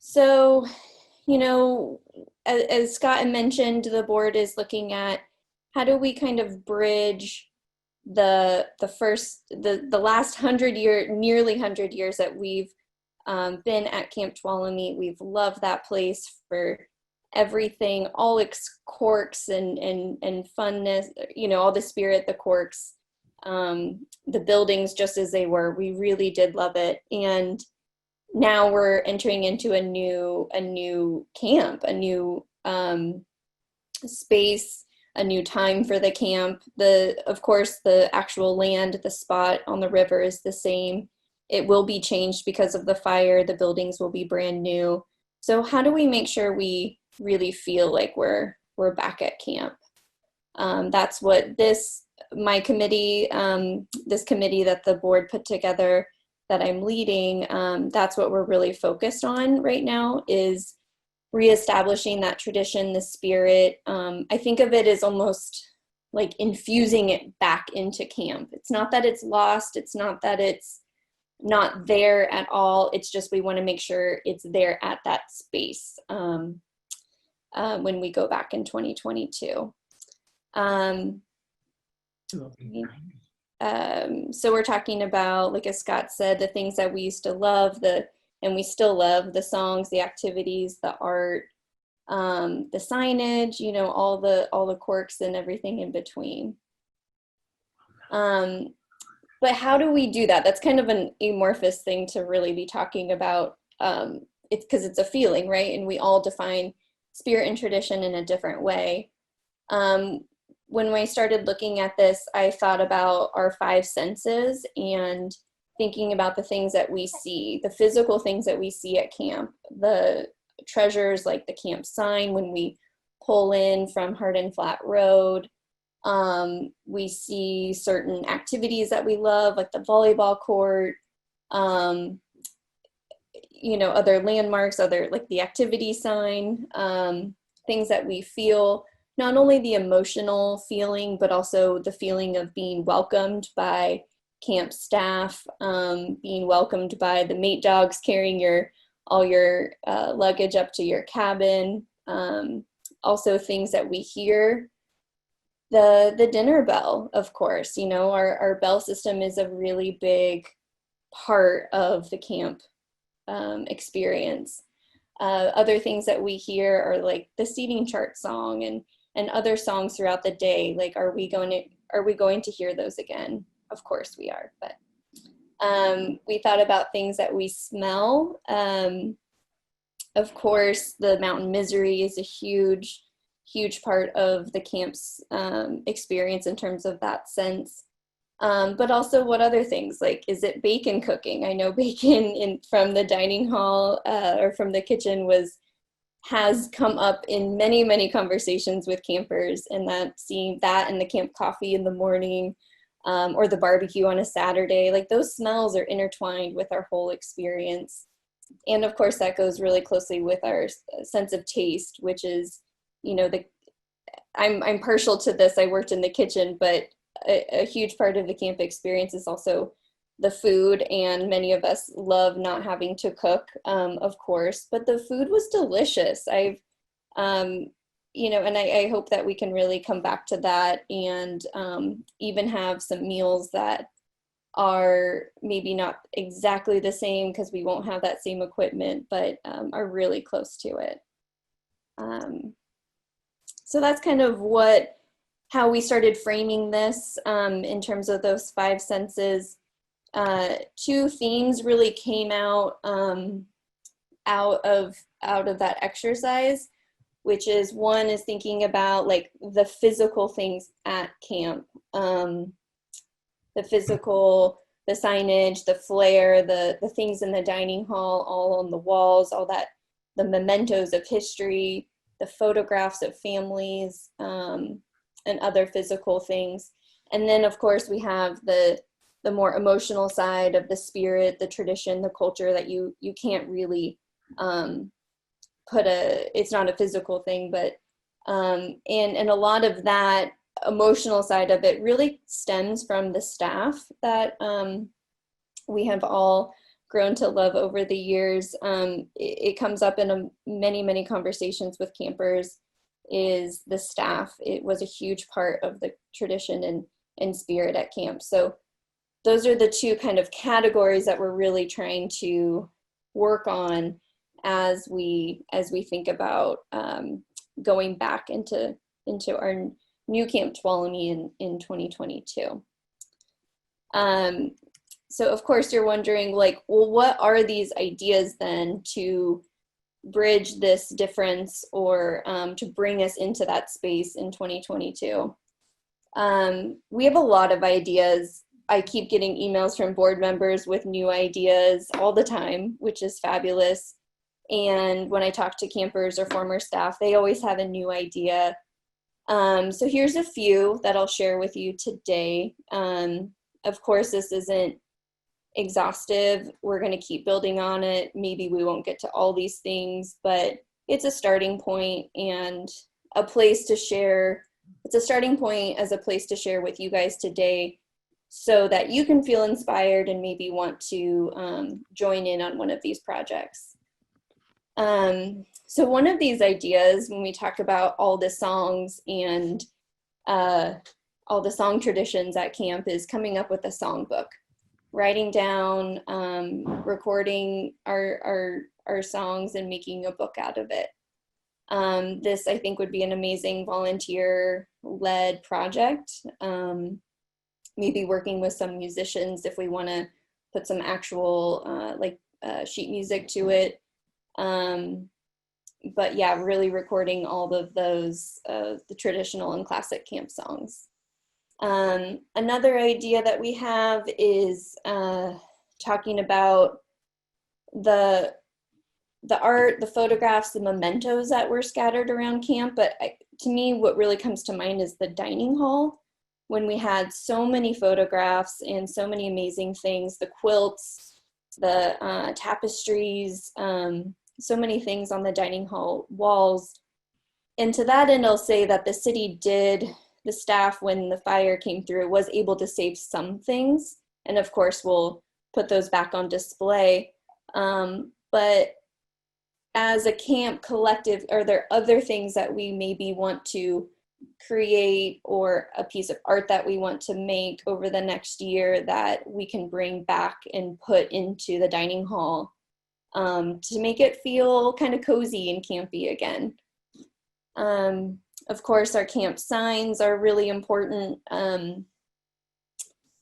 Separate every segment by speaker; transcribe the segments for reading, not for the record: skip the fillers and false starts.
Speaker 1: So, you know, as Scott had mentioned, the board is looking at how do we kind of bridge the last 100 year, nearly 100 years that we've been at Camp Tuolumne. We've loved that place for everything, all its quirks and funness, all the spirit, the quirks, the buildings just as they were. We really did love it. And now we're entering into a new camp, a new space, a new time for the camp. Of course, the actual land, the spot on the river is the same. It will be changed because of the fire. The buildings will be brand new. So how do we make sure we really feel like we're back at camp? That's what my committee, this committee that the board put together that I'm leading, that's what we're really focused on right now, is reestablishing that tradition, the spirit. I think of it as almost like infusing it back into camp. It's not that it's lost. It's not that it's not there at all. It's just we want to make sure it's there at that space when we go back in 2022. So we're talking about, like as Scott said, the things that we used to love, and we still love, the songs, the activities, the art, the signage, all the quirks and everything in between. But how do we do that? That's kind of an amorphous thing to really be talking about. It's because it's a feeling, right? And we all define spirit and tradition in a different way. When I started looking at this, I thought about our five senses and thinking about the things that we see, the physical things that we see at camp, the treasures like the camp sign when we pull in from Hard and Flat Road. We see certain activities that we love, like the volleyball court, other landmarks, like the activity sign, things that we feel, not only the emotional feeling, but also the feeling of being welcomed by camp staff, being welcomed by the mate dogs carrying all your luggage up to your cabin. Also things that we hear, the dinner bell, of course. Our bell system is a really big part of the camp experience. Other things that we hear are like the seating chart song and other songs throughout the day. Like, are we going to hear those again? Of course we are. But we thought about things that we smell. Of course, the mountain misery is a huge part of the camp's experience in terms of that sense. But also, what other things? Like, is it bacon cooking? I know bacon from the dining hall or from the kitchen has come up in many conversations with campers, and that seeing that in the camp coffee in the morning, or the barbecue on a Saturday, like those smells are intertwined with our whole experience. And of course that goes really closely with our sense of taste, which is, I'm partial to this. I worked in the kitchen, but a huge part of the camp experience is also the food, and many of us love not having to cook, of course, but the food was delicious. And I hope that we can really come back to that and even have some meals that are maybe not exactly the same because we won't have that same equipment, but are really close to it. So that's kind of how we started framing this in terms of those five senses. Two themes really came out of that exercise, which is, one is thinking about like the physical things at camp, the signage, the flair, the things in the dining hall, all on the walls, all that, the mementos of history, the photographs of families, and other physical things. And then of course we have the more emotional side of the spirit, the tradition, the culture that you can't really it's not a physical thing, but and a lot of that emotional side of it really stems from the staff that we have all grown to love over the years. It comes up in many conversations with campers, is the staff. It was a huge part of the tradition and spirit at camp. So those are the two kind of categories that we're really trying to work on as we think about going back into our new Camp Tuolumne in 2022. So of course you're wondering, like, well, what are these ideas then to bridge this difference, or to bring us into that space in 2022? We have a lot of ideas. I keep getting emails from board members with new ideas all the time, which is fabulous. And when I talk to campers or former staff, they always have a new idea. So here's a few that I'll share with you today. Of course, this isn't exhaustive. We're going to keep building on it. Maybe we won't get to all these things, but it's a starting point and a place to share. It's a starting point as a place to share with you guys today, so that you can feel inspired and maybe want to join in on one of these projects. So one of these ideas, when we talk about all the songs and all the song traditions at camp, is coming up with a songbook, writing down, recording our songs and making a book out of it. This, I think, would be an amazing volunteer-led project. Maybe working with some musicians if we want to put some actual sheet music to it. But yeah, really recording all of those, the traditional and classic camp songs. Another idea that we have is talking about the art, the photographs, the mementos that were scattered around camp. But to me, what really comes to mind is the dining hall, when we had so many photographs and so many amazing things, the quilts, the tapestries, so many things on the dining hall walls. And to that end, I'll say that the city did, the staff, when the fire came through, was able to save some things. And of course, we'll put those back on display. But as a camp collective, are there other things that we maybe want to create, or a piece of art that we want to make over the next year that we can bring back and put into the dining hall to make it feel kind of cozy and campy again? Of course, our camp signs are really important.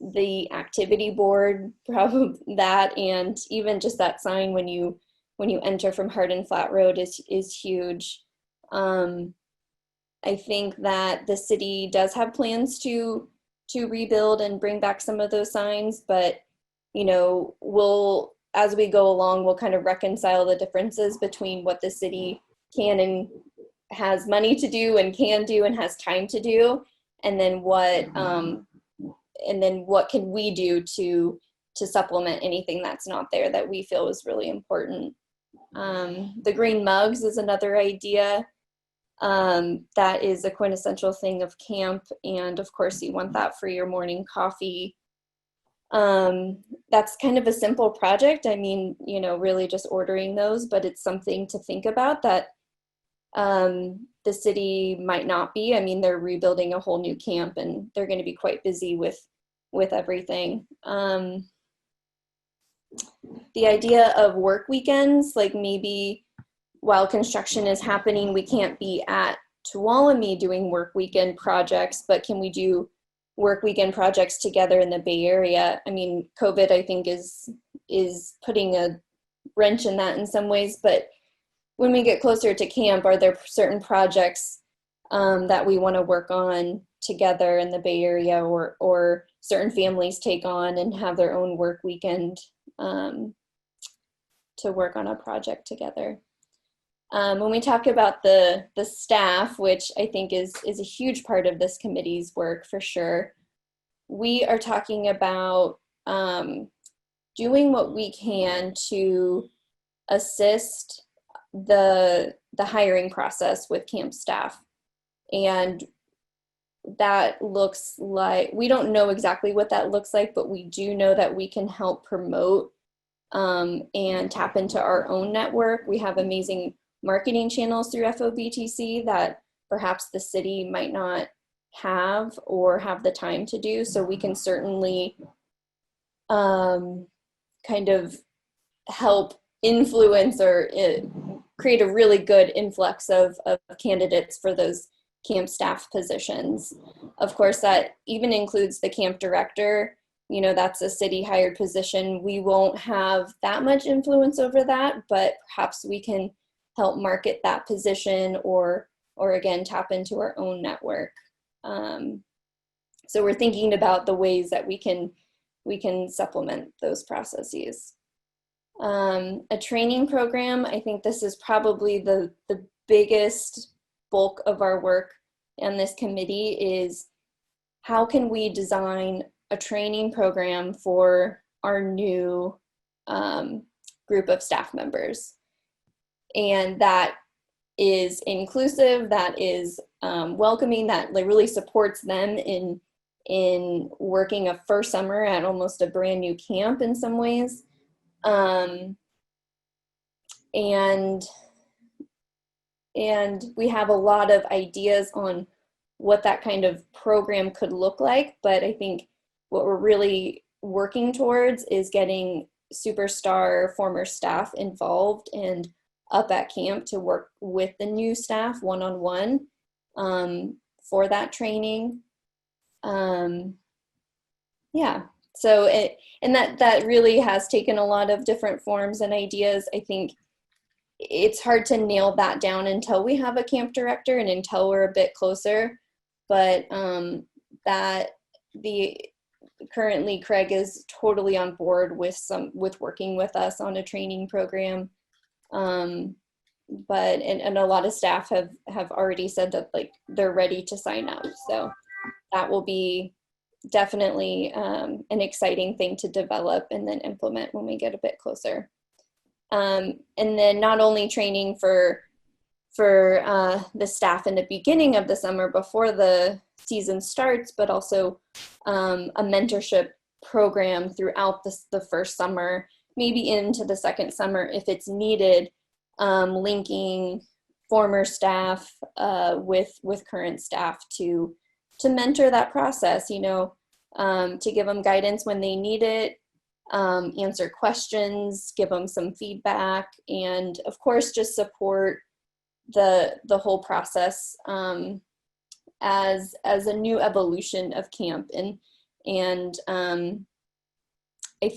Speaker 1: The activity board, probably that, and even just that sign when you enter from Hard and Flat Road is huge. I think that the city does have plans to rebuild and bring back some of those signs, but as we go along, we'll kind of reconcile the differences between what the city can and has money to do and can do and has time to do, and then what can we do to supplement anything that's not there that we feel is really important. The green mugs is another idea. That is a quintessential thing of camp, and of course you want that for your morning coffee. That's kind of a simple project. I mean, really just ordering those, but it's something to think about that the city might not be. I mean, they're rebuilding a whole new camp and they're going to be quite busy with everything. The idea of work weekends, like maybe while construction is happening, we can't be at Tuolumne doing work weekend projects, but can we do work weekend projects together in the Bay Area? I mean, COVID, I think, is putting a wrench in that in some ways, but when we get closer to camp, are there certain projects that we want to work on together in the Bay Area, or certain families take on and have their own work weekend to work on a project together? When we talk about the staff, which I think is a huge part of this committee's work for sure, we are talking about doing what we can to assist the hiring process with camp staff. And that looks like, we don't know exactly what that looks like, but we do know that we can help promote and tap into our own network. We have amazing marketing channels through FOBTC that perhaps the city might not have or have the time to do. So we can certainly kind of help influence or create a really good influx of candidates for those camp staff positions. Of course, that even includes the camp director. You know, that's a city hired position. We won't have that much influence over that, but perhaps we can help market that position or again, tap into our own network. So we're thinking about the ways that we can supplement those processes. A training program, I think this is probably the biggest bulk of our work on this committee is how can we design a training program for our new group of staff members. And that is inclusive, that is welcoming, that really supports them in working a first summer at almost a brand new camp in some ways. And we have a lot of ideas on what that kind of program could look like, but I think what we're really working towards is getting superstar former staff involved and up at camp to work with the new staff one-on-one for that training. Yeah, so that really has taken a lot of different forms and ideas. I think it's hard to nail that down until we have a camp director and until we're a bit closer, but currently Craig is totally on board with working with us on a training program. But a lot of staff have already said that like they're ready to sign up. So that will be definitely an exciting thing to develop and then implement when we get a bit closer. And then not only training for the staff in the beginning of the summer before the season starts, but also a mentorship program throughout the first summer, maybe into the second summer if it's needed, linking former staff with current staff to mentor that process, you know, to give them guidance when they need it, answer questions, give them some feedback, and of course just support the whole process as a new evolution of camp. And I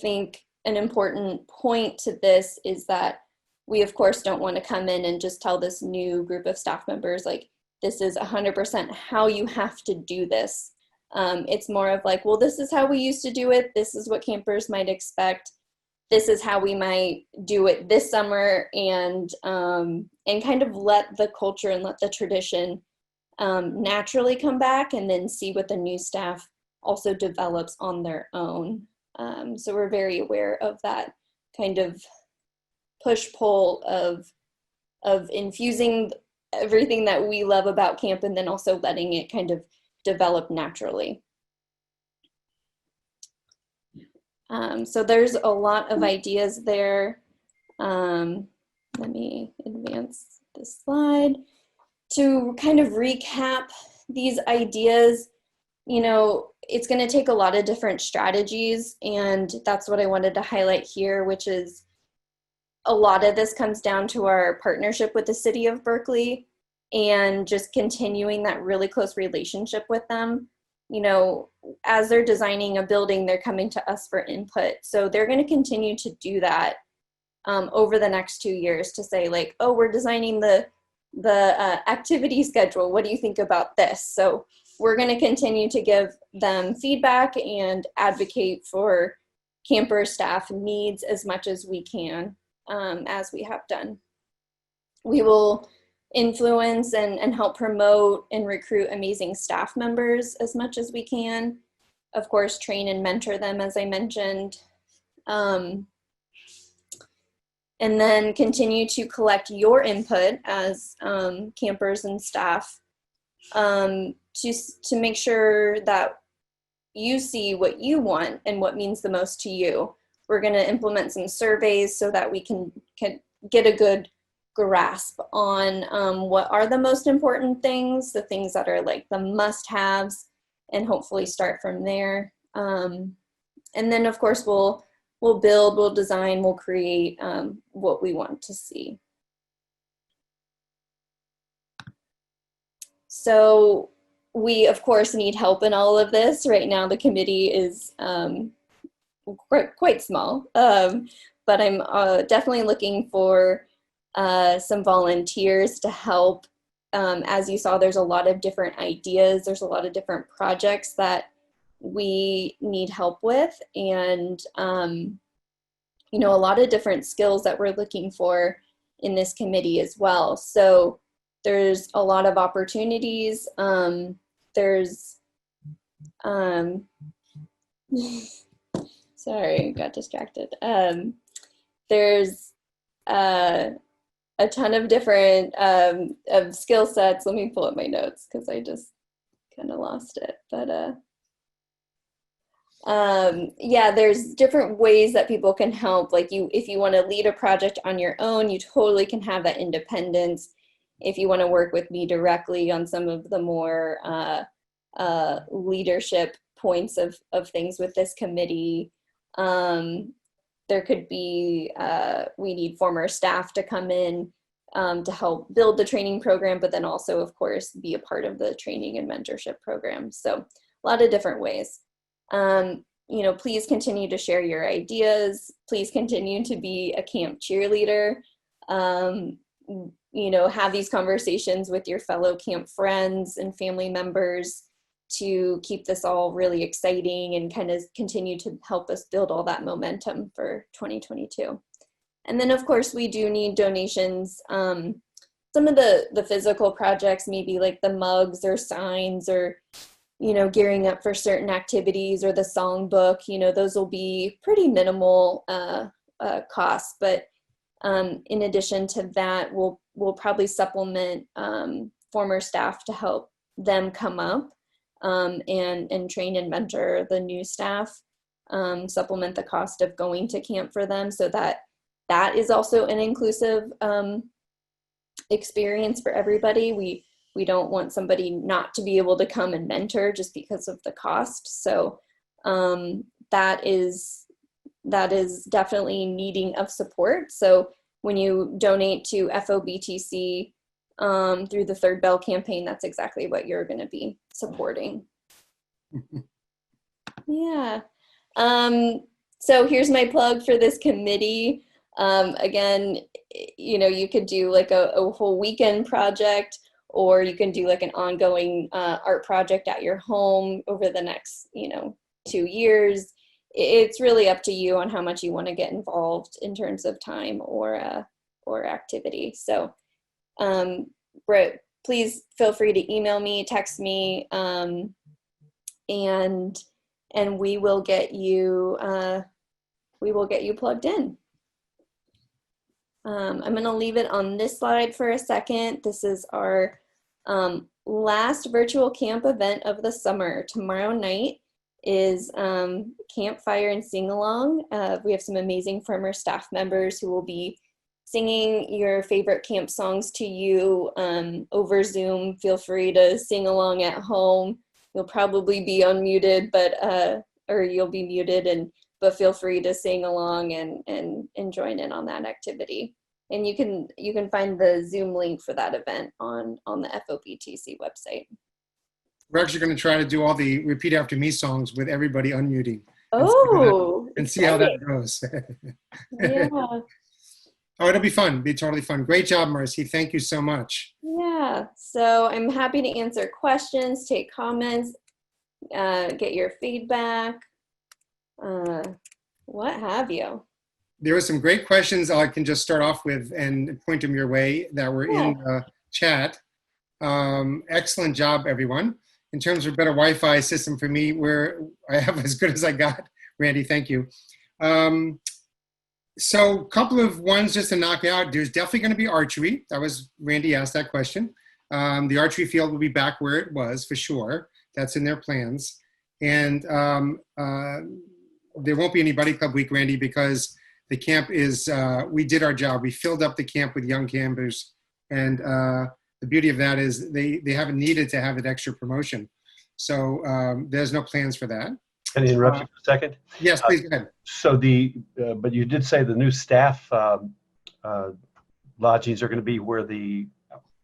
Speaker 1: think an important point to this is that we of course don't want to come in and just tell this new group of staff members like this is 100% how you have to do this. It's more of like, well, this is how we used to do it. This is what campers might expect. This is how we might do it this summer, and kind of let the culture and let the tradition naturally come back, and then see what the new staff also develops on their own. So we're very aware of that kind of push-pull of infusing everything that we love about camp and then also letting it kind of develop naturally. So there's a lot of ideas there. Let me advance this slide. To kind of recap these ideas, you know, it's going to take a lot of different strategies, and that's what I wanted to highlight here, which is a lot of this comes down to our partnership with the city of Berkeley and just continuing that really close relationship with them. You know, as they're designing a building, they're coming to us for input. So they're going to continue to do that over the next 2 years to say like, oh, we're designing the activity schedule. What do you think about this? So we're going to continue to give them feedback and advocate for camper staff needs as much as we can, as we have done. We will influence and help promote and recruit amazing staff members as much as we can. Of course, train and mentor them, as I mentioned. And then continue to collect your input as campers and staff to make sure that you see what you want and what means the most to you. We're going to implement some surveys so that we can get a good grasp on what are the most important things, the things that are like the must-haves, and hopefully start from there. And then of course we'll build, we'll design, we'll create what we want to see. So we of course need help in all of this. Right now the committee is quite small, but I'm definitely looking for some volunteers to help. As you saw, there's a lot of different ideas. There's a lot of different projects that we need help with, and you know, a lot of different skills that we're looking for in this committee as well. So there's a lot of opportunities. There's sorry, got distracted. There's a ton of different of skill sets. Let me pull up my notes because I just kind of lost it. But yeah, there's different ways that people can help. Like if you want to lead a project on your own, you totally can have that independence. If you want to work with me directly on some of the more leadership points of things with this committee, there could be, we need former staff to come in to help build the training program, but then also, of course, be a part of the training and mentorship program. So a lot of different ways. You know, please continue to share your ideas. Please continue to be a camp cheerleader. You know, have these conversations with your fellow camp friends and family members to keep this all really exciting and kind of continue to help us build all that momentum for 2022. And then of course we do need donations. Some of the physical projects, maybe like the mugs or signs or, you know, gearing up for certain activities or the songbook, you know, those will be pretty minimal costs. But in addition to that, we'll probably supplement former staff to help them come up and train and mentor the new staff, supplement the cost of going to camp for them, so that is also an inclusive experience for everybody. We don't want somebody not to be able to come and mentor just because of the cost. So that is definitely needing of support. So when you donate to FOBTC through the Third Bell campaign, that's exactly what you're going to be supporting. Yeah. So here's my plug for this committee. Again, you know, you could do like a whole weekend project, or you can do like an ongoing art project at your home over the next, you know, 2 years. It's really up to you on how much you want to get involved in terms of time or activity. So Britt, please feel free to email me, text me, and we will get you plugged in. I'm going to leave it on this slide for a second. This is our last virtual camp event of the summer. Tomorrow night is campfire and sing-along. We have some amazing former staff members who will be singing your favorite camp songs to you over Zoom. Feel free to sing along at home. You'll probably be unmuted, but or you'll be muted, but feel free to sing along and join in on that activity. And you can find the Zoom link for that event on the FOBTC website.
Speaker 2: We're actually going to try to do all the repeat after me songs with everybody unmuting. And see how that goes.
Speaker 1: Yeah.
Speaker 2: Oh, it'll be fun. It'll be totally fun. Great job, Marcy. Thank you so much.
Speaker 1: Yeah. So I'm happy to answer questions, take comments, get your feedback, what have you.
Speaker 2: There were some great questions I can just start off with and point them your way that were in the chat. Excellent job, everyone. In terms of better Wi-Fi system for me, where I have as good as I got. Randy, thank you. So a couple of ones just to knock out. There's definitely going to be archery. That was, Randy asked that question. The archery field will be back where it was for sure. That's in their plans. And there won't be any buddy club week, Randy, because the camp is, we did our job. We filled up the camp with young campers. And the beauty of that is they haven't needed to have an extra promotion. So there's no plans for that.
Speaker 3: Can I interrupt you for a second?
Speaker 2: Yes, please go ahead.
Speaker 3: So but you did say the new staff lodgings are going to be where the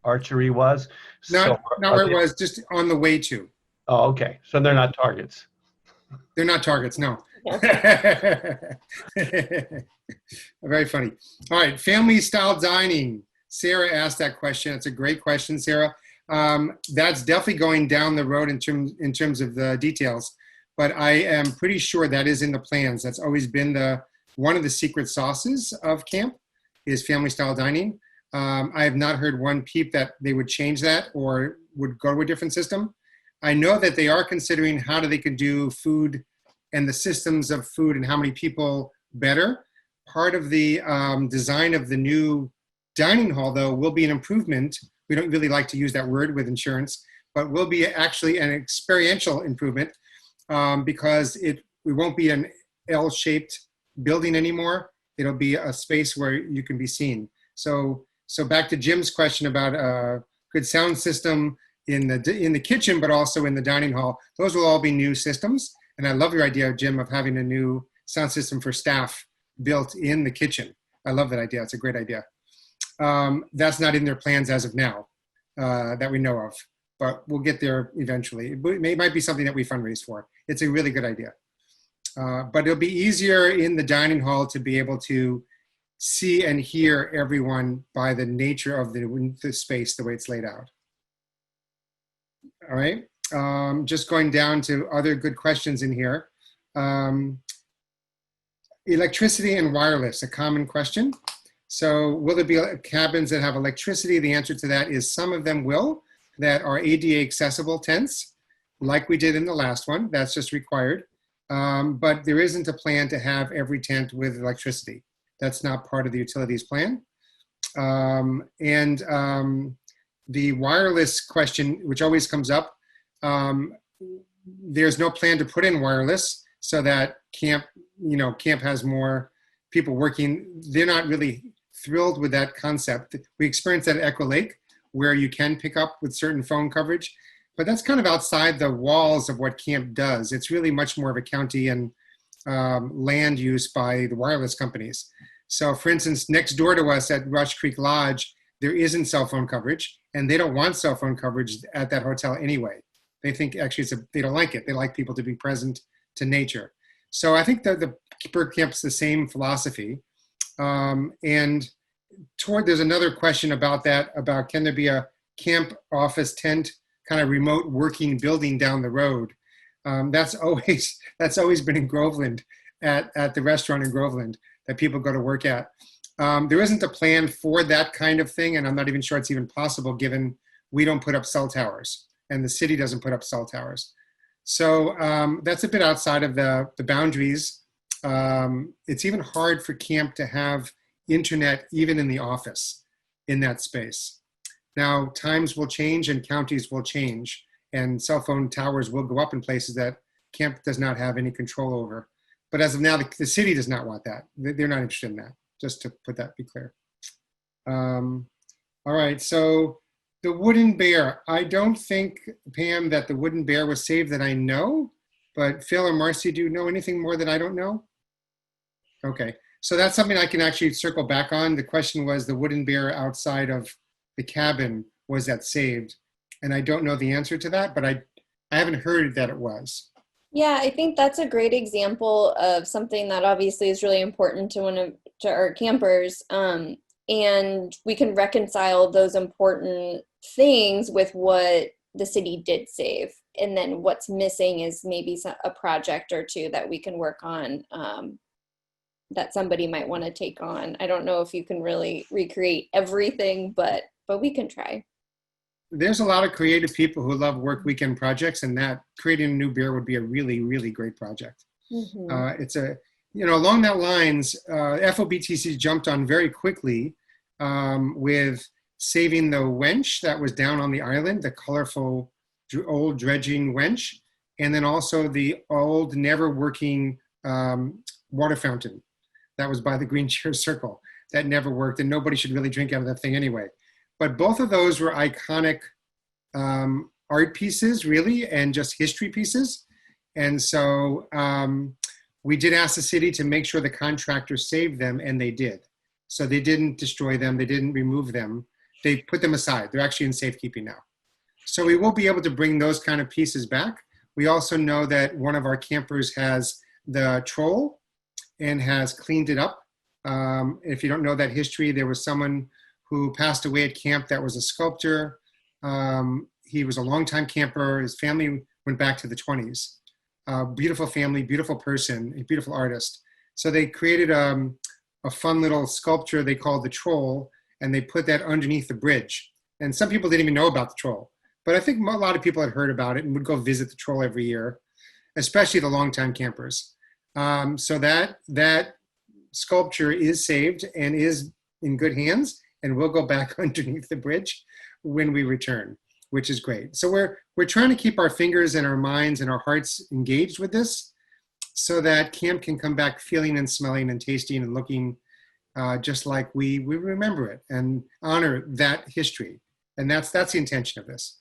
Speaker 3: archery was?
Speaker 2: Not where it was, just on the way to.
Speaker 3: Oh, okay. So they're not targets.
Speaker 2: They're not targets, no. Very funny. All right, family style dining. Sarah asked that question. It's a great question, Sarah. That's definitely going down the road in terms of the details, but I am pretty sure that is in the plans. That's always been one of the secret sauces of camp is family style dining. I have not heard one peep that they would change that or would go to a different system. I know that they are considering how they can do food and the systems of food and how many people better. Part of the design of the new dining hall, though, will be an improvement. We don't really like to use that word with insurance, but will be actually an experiential improvement because we won't be an L-shaped building anymore. It'll be a space where you can be seen. So back to Jim's question about a good sound system in the kitchen, but also in the dining hall. Those will all be new systems. And I love your idea, Jim, of having a new sound system for staff built in the kitchen. I love that idea. It's a great idea. That's not in their plans as of now that we know of, but we'll get there eventually. It might be something that we fundraise for. It's a really good idea. But it'll be easier in the dining hall to be able to see and hear everyone by the nature of the space, the way it's laid out. All right. Just going down to other good questions in here. Electricity and wireless, a common question. So will there be cabins that have electricity? The answer to that is some of them will, that are ADA accessible tents, like we did in the last one. That's just required. But there isn't a plan to have every tent with electricity. That's not part of the utilities plan. The wireless question, which always comes up, there's no plan to put in wireless so that camp has more people working. They're not really thrilled with that concept. We experienced that at Echo Lake, where you can pick up with certain phone coverage, but that's kind of outside the walls of what camp does. It's really much more of a county and land use by the wireless companies. So for instance, next door to us at Rush Creek Lodge, there isn't cell phone coverage, and they don't want cell phone coverage at that hotel anyway. They think actually they don't like it. They like people to be present to nature. So I think that the Berg camp's the same philosophy. There's another question about that, about can there be a camp office tent kind of remote working building down the road? That's always been in Groveland, at the restaurant in Groveland that people go to work at. There isn't a plan for that kind of thing, and I'm not even sure it's even possible given we don't put up cell towers and the city doesn't put up cell towers. So that's a bit outside of the boundaries. It's even hard for camp to have internet even in the office in that space. Now, times will change and counties will change, and cell phone towers will go up in places that camp does not have any control over. But as of now, the city does not want that. They're not interested in that, just to be clear. All right, so the wooden bear. I don't think, Pam, that the wooden bear was saved that I know, but Phil or Marcy, do you know anything more that I don't know? Okay, so that's something I can actually circle back on. The question was the wooden bear outside of the cabin, was that saved? And I don't know the answer to that, but I haven't heard that it was.
Speaker 1: Yeah, I think that's a great example of something that obviously is really important to our campers. And we can reconcile those important things with what the city did save. And then what's missing is maybe a project or two that we can work on that somebody might want to take on. I don't know if you can really recreate everything, but we can try.
Speaker 2: There's a lot of creative people who love work weekend projects, and that creating a new beer would be a really, really great project. Mm-hmm. It's along that lines, FOBTC jumped on very quickly with saving the wench that was down on the island, the colorful old dredging wench, and then also the old never working water fountain that was by the Green Chair Circle that never worked, and nobody should really drink out of that thing anyway. But both of those were iconic art pieces, really, and just history pieces. And so we did ask the city to make sure the contractor saved them, and they did. So they didn't destroy them. They didn't remove them. They put them aside. They're actually in safekeeping now. So we will be able to bring those kind of pieces back. We also know that one of our campers has the troll and has cleaned it up. If you don't know that history, there was someone who passed away at camp that was a sculptor. He was a longtime camper. His family went back to the 20s. Beautiful family, beautiful person, a beautiful artist. So they created a fun little sculpture they called the troll, and they put that underneath the bridge. And some people didn't even know about the troll. But I think a lot of people had heard about it and would go visit the troll every year, especially the longtime campers. So that sculpture is saved and is in good hands, and will go back underneath the bridge when we return, which is great. So we're trying to keep our fingers and our minds and our hearts engaged with this, so that camp can come back feeling and smelling and tasting and looking just like we remember it and honor that history. And that's the intention of this.